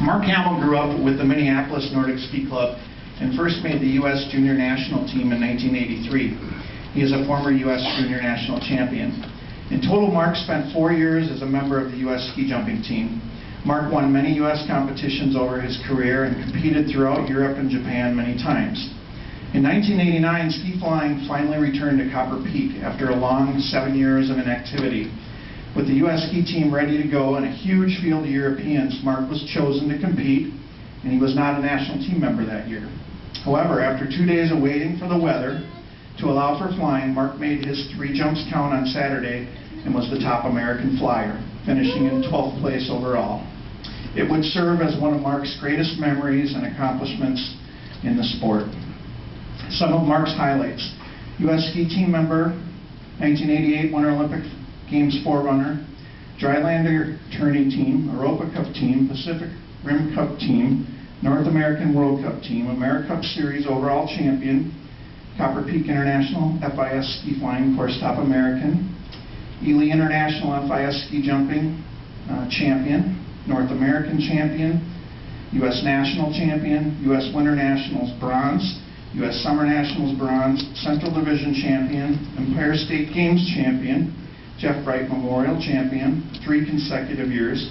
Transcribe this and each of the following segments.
Mark Hammel grew up with the Minneapolis Nordic Ski Club and first made the U.S. Junior National Team in 1983. He is a former U.S. Junior National Champion. In total, Mark spent 4 years as a member of the U.S. ski jumping team. Mark won many U.S. competitions over his career and competed throughout Europe and Japan many times. In 1989, ski flying finally returned to Copper Peak after a long 7 years of inactivity. With the U.S. ski team ready to go and a huge field of Europeans, Mark was chosen to compete, and he was not a national team member that year. However, after 2 days of waiting for the weather to allow for flying, Mark made his 3 jumps count on Saturday and was the top American flyer, finishing in 12th place overall. It would serve as one of Mark's greatest memories and accomplishments in the sport. Some of Mark's highlights: U.S. ski team member, 1988 Winter Olympic Games forerunner, Drylander Tourney team, Europa Cup team, Pacific Rim Cup team, North American World Cup team, AmeriCup Series overall champion, Copper Peak International FIS ski flying course top American, Ely International FIS ski jumping champion, North American champion, U.S. National champion, U.S. Winter Nationals bronze, U.S. Summer Nationals bronze, Central Division champion, Empire State Games champion, Jeff Wright Memorial champion 3 consecutive years,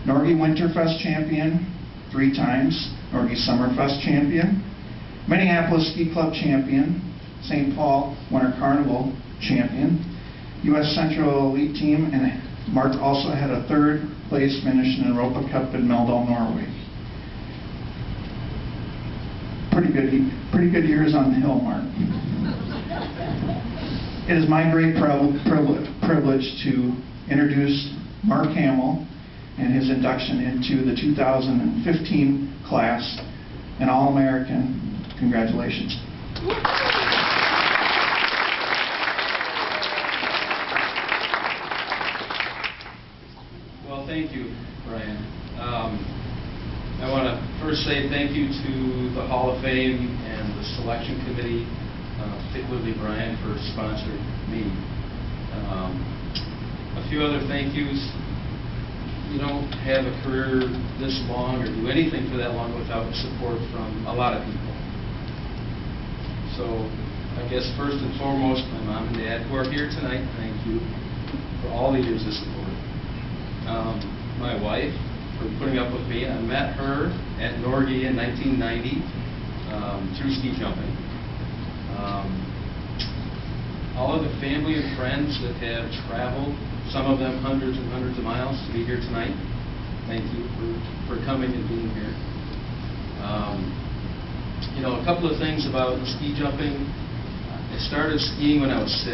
Norge Winterfest champion 3 times, Norge Summerfest champion, Minneapolis Ski Club champion, St. Paul Winter Carnival champion, U.S. Central Elite Team, and Mark also had a 3rd place finish in the Europa Cup in Meldal, Norway. Pretty good years on the hill, Mark. It is my great privilege to introduce Mark Hammel and his induction into the 2015 class, an All-American. Congratulations. Well, thank you, Brian. I want to first say thank you to the Hall of Fame and the selection committee, particularly Brian, for sponsoring me. A few other thank yous. You don't have a career this long or do anything for that long without support from a lot of people. So I guess first and foremost, my mom and dad who are here tonight, thank you for all the years of support. My wife for putting up with me. I met her at Norge in 1990 through ski jumping. All of the family and friends that have traveled, some of them hundreds and hundreds of miles to be here tonight, thank you for coming and being here. You know, a couple of things about ski jumping. I started skiing when I was 6,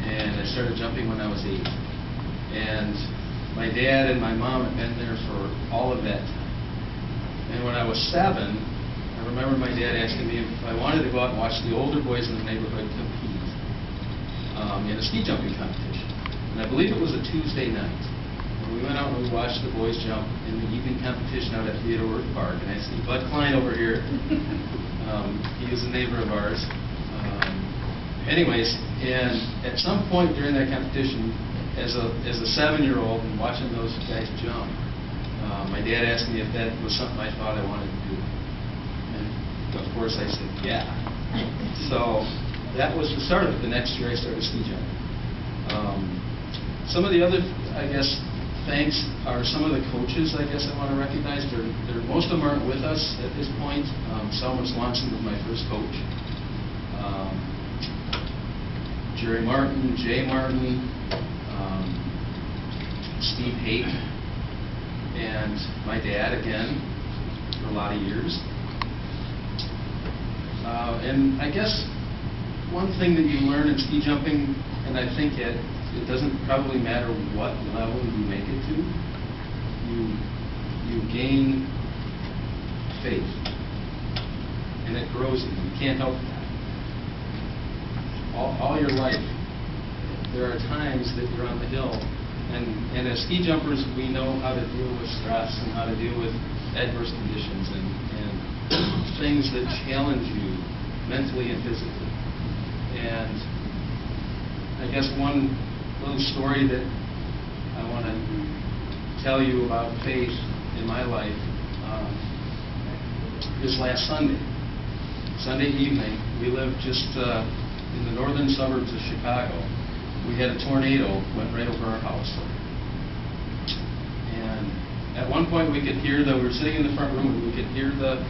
and I started jumping when I was 8. And my dad and my mom had been there for all of that time. And when I was 7, I remember my dad asking me if I wanted to go out and watch the older boys in the neighborhood compete in a ski jumping competition. And I believe it was a Tuesday night. And we went out and we watched the boys jump in the evening competition out at Theodore Park. And I see Bud Klein over here. He was a neighbor of ours. Anyways, and at some point during that competition, as a 7-year-old and watching those guys jump, my dad asked me if that was something I thought I wanted to do. And of course I said, yeah. So that was the start of it. The next year I started ski jumping. Some of the other, I guess, thanks are some of the coaches, I guess, I want to recognize. Most of them aren't with us at this point. Selma Swanson was my first coach. Jerry Martin, Jay Martin, Steve Hake, and my dad again for a lot of years. And I guess one thing that you learn in ski jumping, and I think it doesn't probably matter what level you make it to, you gain faith, and it grows in you. You can't help that. All your life, there are times that you're on the hill, and as ski jumpers, we know how to deal with stress and how to deal with adverse conditions and things that challenge you mentally and physically. And I guess one little story that I want to tell you about faith in my life. this last Sunday evening. We live just in the northern suburbs of Chicago. We had a tornado went right over our house. And at one point we could hear we were sitting in the front room, and we could hear the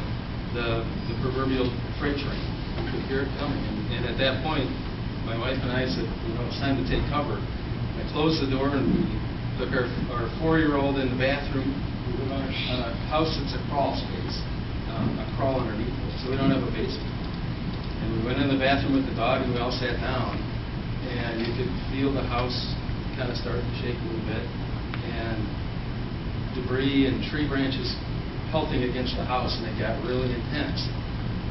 proverbial freight train. We could hear it coming. And at that point, my wife and I said, it's time to take cover. I closed the door, and we took our 4-year-old in the bathroom. We went on a house that's a crawl space, a crawl underneath it, so we don't have a basement. And we went in the bathroom with the dog, and we all sat down, and you could feel the house kind of starting to shake a little bit, and debris and tree branches pelting against the house, and it got really intense.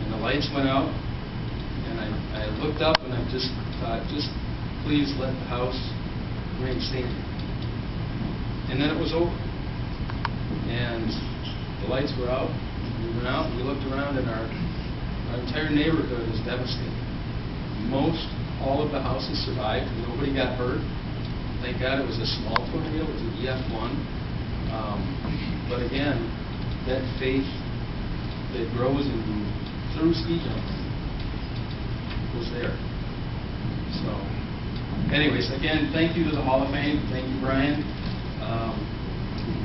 And the lights went out, and I looked up, and I just thought, just please let the house remain standing. And then it was over. And the lights were out. We went out, and we looked around, and our entire neighborhood is devastated. All of the houses survived. Nobody got hurt. Thank God it was a small tornado. It was an EF1. But again, that faith that grows in you through ski jumping was there. So, anyways, again, thank you to the Hall of Fame. Thank you, Brian.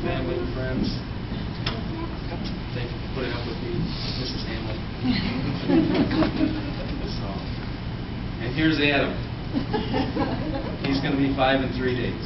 Family and friends. Thank you for putting up with me, Mrs. Hammel. And here's Adam. He's going to be 5 in 3 days.